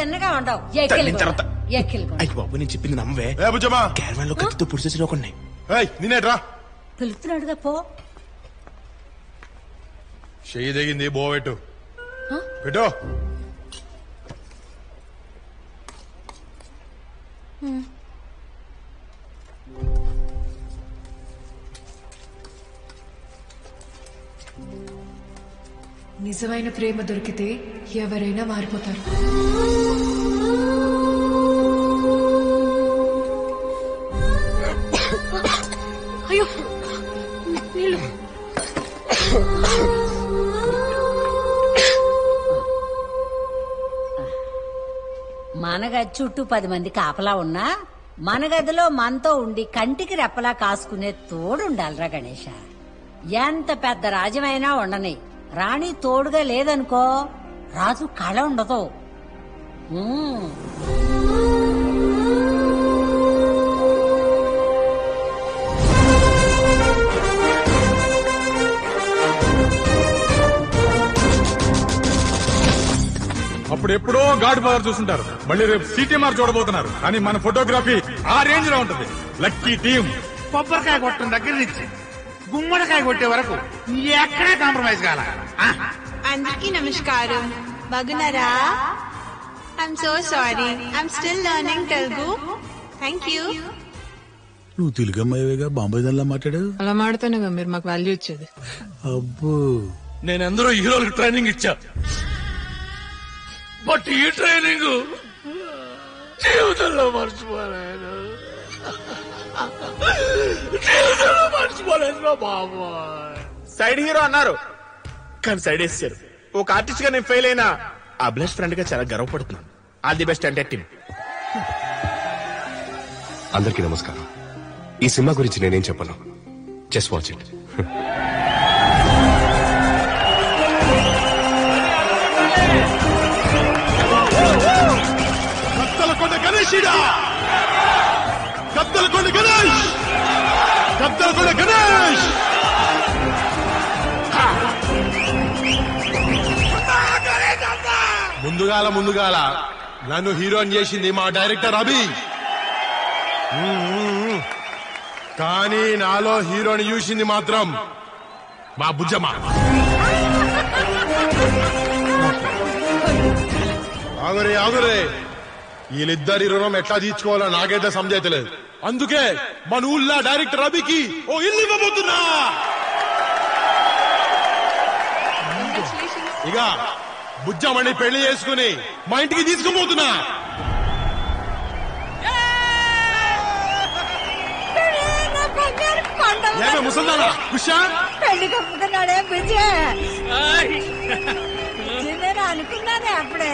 తిన్నగా ఉండవు. అయ్యి బాబు నేను చెప్పింది నమ్మవే. క్యారవాన్ లో కత్తితో పుడిచేసి ఉన్నాయి. నేనేట్రా పిలుస్తున్నాడుగా పో. చెయ్యి దిగింది బోవెట్టు పెట్టు. నిజమైన ప్రేమ దొరికితే ఎవరైనా మారిపోతారు. అయ్యో నీళ్ళు. మన గది చుట్టూ 10 మంది కాపలా ఉన్నా మన గదిలో మనతో ఉండి కంటికి రెప్పలా కాసుకునే తోడుండాలిరా గణేష. ఎంత పెద్ద రాజ్యమైనా ఉండని, రాణి తోడుగా లేదనుకో రాజు కళ ఉండదు. అప్పుడు ఎప్పుడో గాడ్ ఫాదర్ చూస్తుంటారు, మళ్ళీ రేపు సిటీమార్ చూడబోతున్నారు. కానీ మన ఫోటోగ్రఫీ ఆ రేంజ్ లో ఉంటది. Lucky team. కొబ్బరికాయ కొట్టడం దగ్గర నుంచి గుమ్మడికాయ కొట్టే వరకు ఎక్కడే కాంప్రమైజ్ కాల. అందరికీ నమస్కారం. బాగున్నారా? I'm so sorry, I'm still learning Telugu. Thank you. నువ్వు తెలుగు అమ్మాయిగా బాంబే దానిలా మాట్లాడావు. అలా మాడితేనేగా మీరు మాకు వాల్యూ ఇచ్చేది. అబ్బో నేను అందరూ హీరోలకు ట్రైనింగ్ ఇచ్చా, బట్ ఈ ట్రైనింగ్ జీవితంలో మర్చిపోలేను. జీవితంలో మర్చిపోలేదు బాబు. సైడ్ హీరో అన్నారు కానీ సైడ్ వేసారు. ఒక ఆర్టిస్ట్ గా నేను ఫెయిల్ అయినా అభిలాష్ ఫ్రెండ్ గా చాలా గర్వపడుతున్నాను. ఆల్ ది బెస్ట్ అంటే టీమ్. అందరికీ నమస్కారం. ఈ సినిమా గురించి నేనేం చెప్పను, just watch it. Gaddalakonda Ganesh, Gaddalakonda Ganesh, Gaddalakonda Ganesh. ముందుగాల నన్ను హీరోని చేసింది మా డైరెక్టర్ అభి. కానీ నాలో హీరోని చూసింది మాత్రం మా బుజ్జమ్మ. ఆగురే వీళ్ళిద్దరి రుణం ఎట్లా తీర్చుకోవాలో నాకైతే సమజైతలేదు. అందుకే మన ఊళ్ళో డైరెక్టర్ అభికి ఓ ఇల్లు ఇవ్వబోతున్నా. ఇక బుజ్జమ్మని పెళ్లి చేసుకుని మా ఇంటికి తీసుకుపోతున్నా. ఏమే ముసల్దానా ఖుషా? పెళ్లి కప్పుకున్నాడే విజయ్. నేను అనుకున్నానే అప్పుడే.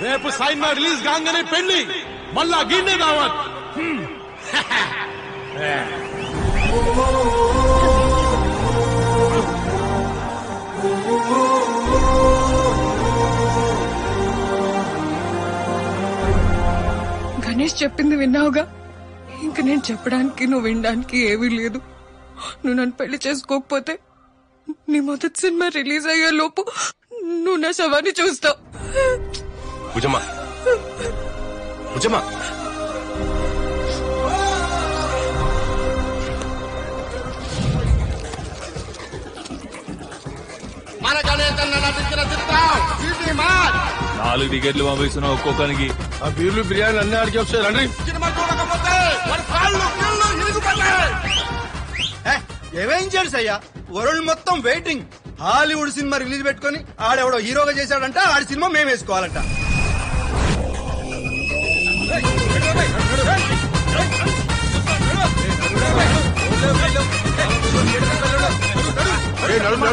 రేపు సైన్మా రిలీజ్ కాగానే పెళ్లి, మళ్ళా గిన్నె దావత్. గణేష్ చెప్పింది విన్నావుగా. ఇంక నేను చెప్పడానికి నువ్వు వినడానికి ఏమీ లేదు. నువ్వు నన్ను పెళ్లి చేసుకోకపోతే నీ మొదటి సినిమా రిలీజ్ అయ్యే లోపు నువ్వు నా శవాన్ని చూస్తావు. భుజమ్మా భుజమ్మా, మన గణేష్ అన్న నటించిన చిత్రం సిటీమార్. 4 టికెట్లు పంపిస్తున్నావు ఒక్కొక్కరికి. ఆ బీర్లు బిర్యానీ అన్ని ఆడికి వస్తాయి రండి. సినిమా చూడకపోతే మన కాళ్ళు కళ్ళు ఇరుగుపడతాయి. ఏమేం అయ్యా, వరల్డ్ మొత్తం వెయిటింగ్. హాలీవుడ్ సినిమా రిలీజ్ పెట్టుకుని ఆడెవడో హీరోగా చేశాడంట, ఆడి సినిమా మేము వేసుకోవాలంట.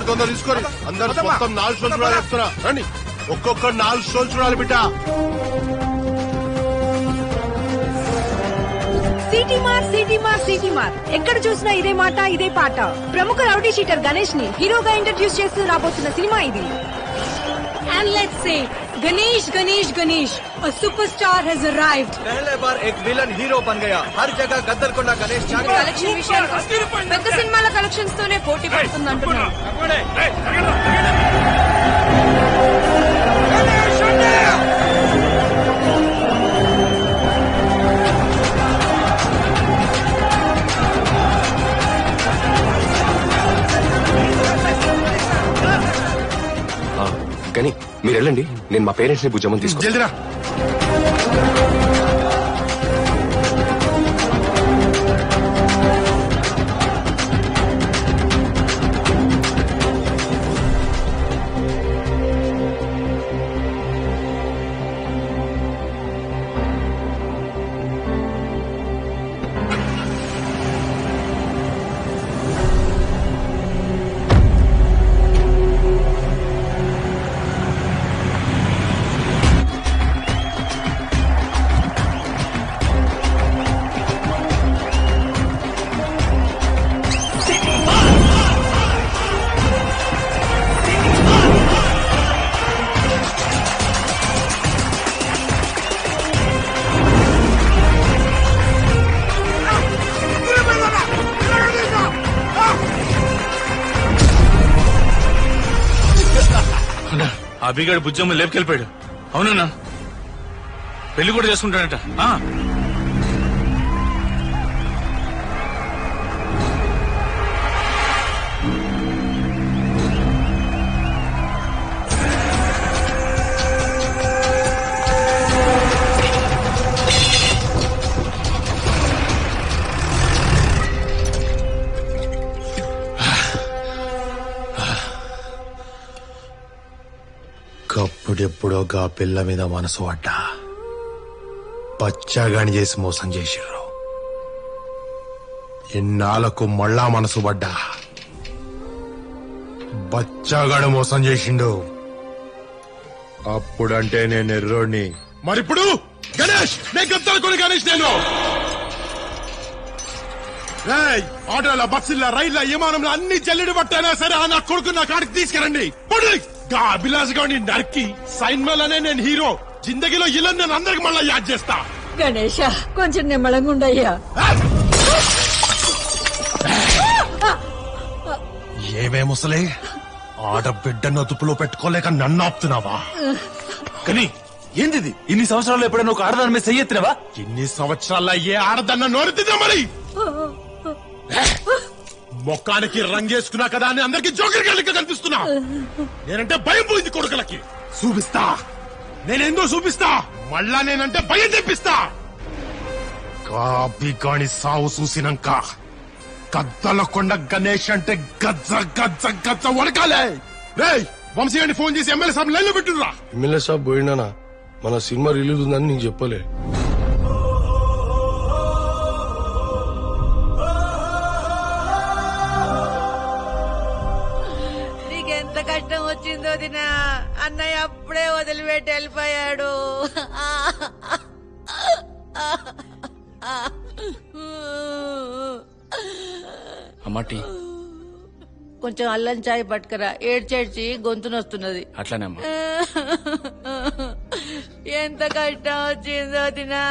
తొందర తీసుకొని అందరు మొత్తం 4 షోలు చూడాలి చెప్తున్నా రండి. ఒక్కొక్క 4 షోలు చూడాలి బిడ్డ. సిటీమార్ ఎక్కడ చూసినా ఇదే మాట ఇదే పాట. ప్రముఖ రౌడీ షీటర్ గణేష్ ని హీరోగా ఇంట్రడ్యూస్ చేస్తూ రాబోతున్న సినిమా ఇది. And let's say Ganesh, a superstar has arrived. पहले बार एक विलन हीरो बन गया. हर जगह गद्दलకొండ గణేష్ కలెక్షన్ విషయానికి పెద్ద సినిమాల కలెక్షన్స్ తోనే పోటీ పడుతుంది అంటున్నారు. కానీ మీరు వెళ్ళండి, నేను మా పేరెంట్స్ ని భుజమని తీసుకు. జల్దిరా. అభిగాడు బుజ్జమ్మ లేపుకెళ్ళిపోయాడు. అవునన్నా, పెళ్లి కూడా చేసుకుంటాడట. అప్పుడెప్పుడో గా పిల్ల మీద మనసు పడ్డా, పచ్చాగాని చేసి మోసం చేసిర్రు. ఇన్నాళ్లకు మళ్ళా మనసు పడ్డా, బచ్చాగాడు మోసం చేసిండు. అప్పుడంటే నేను ఎర్రోడిని, మరిప్పుడు గణేష్ నేను చెప్తాను. గణేష్ నేను ఆటోల, బస్సుల, రైళ్ల, విమానంలో అన్ని జల్లెడు పట్టైనా సరే నా కొడుకు నా కాడికి తీసుకురండి. అభిలాష్ గారిని నరికి సైన్మాలనే నేను హీరో, జిందగీలో ఇలా నేను అందరికి మళ్ళా యాద్ చేస్తా. గణేష కొంచెం నిమ్మలంగా ఉండయ్యా. ఏమే ముసలే, ఆడబిడ్డను అదుపులో పెట్టుకోలేక నన్ను ఆపుతున్నావా? కానీ ఏంది ఇన్ని సంవత్సరాలు ఎప్పుడైనా ఒక ఆడదాని మీద చెయ్యెత్తినవా? ఇన్ని సంవత్సరాల్లో ఏ ఆడదన్న నోరెత్తిందా మరి? మొక్కానికి రంగేసుకున్నా కదా అని అందరికి జోకర్ గళ్ళకి కనిపిస్తున్నా. నేనంటే భయం పోయింది కొడుకులకి. చూపిస్తా, నేనేందో చూపిస్తా. మళ్ళా నేనంటే భయం తెప్పిస్తా. కాని సావు చూసినాక గద్దల కొండ గణేష్ అంటే గజ్జ గజ్జ గజ్జ వడకాలే. రేయ్ వంశీ గారిని ఫోన్ చేసి ఎమ్మెల్యే సాబ్ లైన్ లో పెట్టురా. ఎమ్మెల్యే సాబ్ పోయినా మన సినిమా రిలీజ్ ఉందని నీకు చెప్పలే. ఎంత కష్టం వచ్చిందో దినా, అన్నయ్య అప్పుడే వదిలిపెట్టి వెళ్ళిపోయాడు. అమ్మాటి కొంచెం అల్లం చాయ్ పట్టుకరా, ఏడ్చేడ్చి గొంతునొస్తున్నది. అట్లానేమ్మా. ఎంత కష్టం వచ్చిందో దినా.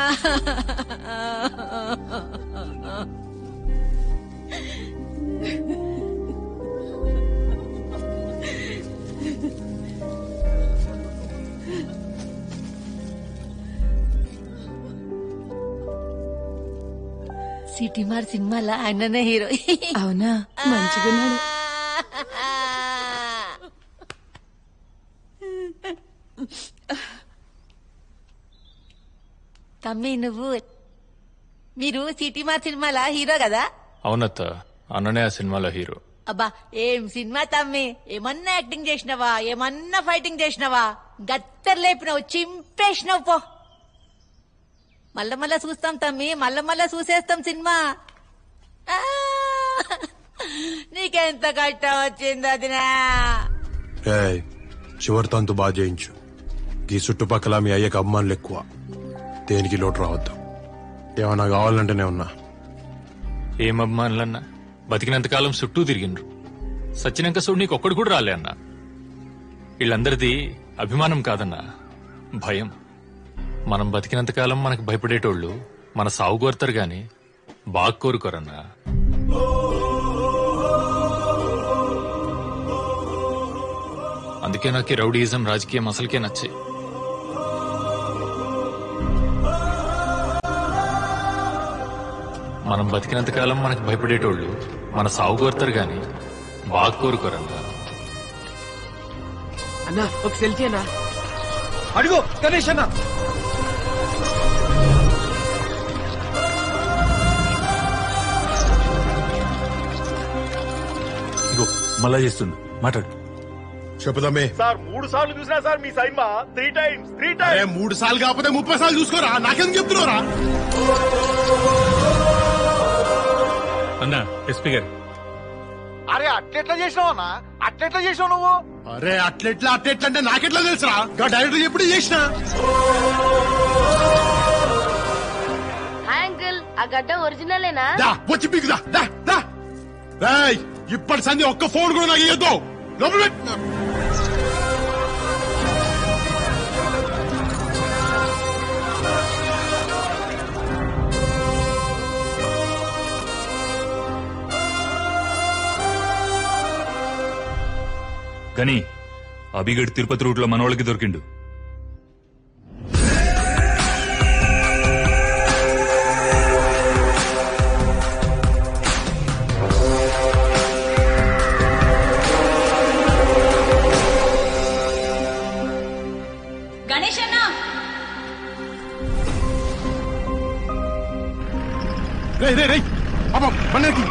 సిటీ మార్ సినిమాలో ఆయననే హీరో. అవునా, మంచిగున్నాడు. తమ్మి మీరు సిటీ మార్ సినిమాలో హీరో కదా? అవునత్త, అన్ననే ఆ సినిమాలో హీరో. అబ్బా ఏం సినిమా తమ్మి, ఏమన్నా యాక్టింగ్ చేసినవా, ఏమన్నా ఫైటింగ్ చేసినవా, గత్తర్ లేపినావు, చింపేసినావు. పో మళ్ళా మళ్ళా చూస్తాం తమ్మి, మళ్ళా చూసేస్తాం సినిమా. నీకెంత కష్టం వచ్చింది అదినా. చివరి తంతు బాగా చేయించు. ఈ చుట్టుపక్కల మీ అయ్యకి అభిమానులు ఎక్కువ, దేనికి లోటు రావద్దు. ఏమన్నా కావాలంటేనే ఉన్నా. ఏం అభిమానులన్నా, బతికినంతకాలం చుట్టూ తిరిగిండ్రు. సచ్చినాక చూడు నీకు ఒక్కడు కూడా రాలే అన్నా. వీళ్ళందరిది అభిమానం కాదన్నా, భయం. మనం బతికినంతకాలం మనకు భయపడేటోళ్లు మన సాగు కోరుతారు గాని బాగా కోరుకోరన్నా. అందుకే నాకు రౌడీయిజం రాజకీయం అసలుకే నచ్చాయి. మనం బతికినంత కాలం మనకు భయపడేటోళ్ళు మన సాగు కోరుతారు గాని బాగా కోరుకోరన్నా. అన్నా ఒక సెల్ఫీ అన్నా. అడుగు గణేష్ అన్నా. ఇగో మళ్ళా చేస్తుండు, మాట్లాడు. చెప్పుదామే సార్ 3 సార్లు చూసినా సార్ మీ సైన్మా 3 times. 3 సార్లు కాకపోతే 30 సార్లు చూసుకోరా, నాకేం చెప్తున్నారా? అన్నా ఎస్పీ గారు. అరే అట్లెట్లా చేసినావు అన్నా, అట్లెట్లా చేసినావు నువ్వు? అరే అట్లెట్లా అంటే నాకెట్లా తెలుసురా? డైరెక్టర్ ఎప్పుడు చేసినా. అంకుల్ ఆ గడ్డ ఒరిజినలేనా? వచ్చి పీకుదా. ఇప్పటి సంధి ఒక్క ఫోన్ కూడా నాకు ఇయ్యొద్దు. లోపల కానీ అభిగడ్ తిరుపతి రూట్ లో మనోళ్ళకి దొరికిండు. గణేష్ అన్న రే అబ్బా బండికి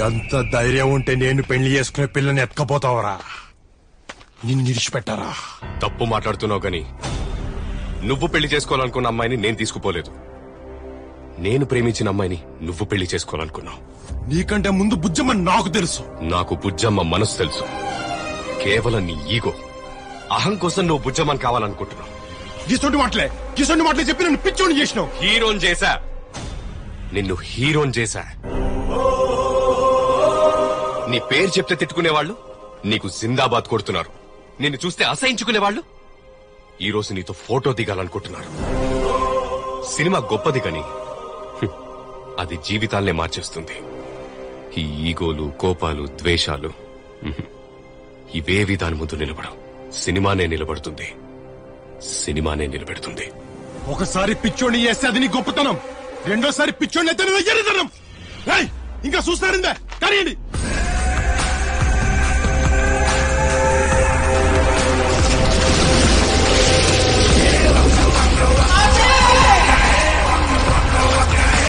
ఎంత ధైర్యం ఉంటే నేను పెళ్లి చేసుకునే పిల్లని ఎత్తుకపోతావరా? నిన్ను విడిచిపెట్టారా? తప్పు మాట్లాడుతున్నావు గాని నువ్వు పెళ్లి చేసుకోవాలనుకున్న అమ్మాయిని నేను తీసుకుపోలేదు. నేను ప్రేమించిన అమ్మాయిని నువ్వు పెళ్లి చేసుకోవాలనుకున్నావు. నీకంటే ముందు బుజ్జమ్మ నాకు తెలుసు. నాకు బుజ్జమ్మ మనసు తెలుసు. కేవలం నీ ఈగో, అహం కోసం నువ్వు బుజ్జమ్మని కావాలనుకుంటున్నావు. గిసొంటి మాటలే చెప్పి నన్ను పిచ్చోని చేసినావు. హీరోని చేశా, నిన్ను హీరోని చేశా. నీ పేరు చెప్తే తిట్టుకునేవాళ్ళు నీకు జిందాబాద్ కొడుతున్నారు. నిన్ను చూస్తే అసహించుకునేవాళ్ళు ఈ రోజు నీతో ఫోటో దిగాలనుకుంటున్నారు. సినిమా గొప్పది కానీ అది జీవితాల్నే మార్చేస్తుంది. ఈ ఈగోలు, కోపాలు, ద్వేషాలు ఇవేవి దాని ముందు నిలబడవు. సినిమానే నిలబడుతుంది, సినిమానే నిలబెడుతుంది. ఒకసారి పిచ్చోడిని చేస్తే అది నీ గొప్పతనం, రెండోసారి పిచ్చోడిని అయితే ఎర్రతనం. ఇంకా చూస్తారిందే కానీ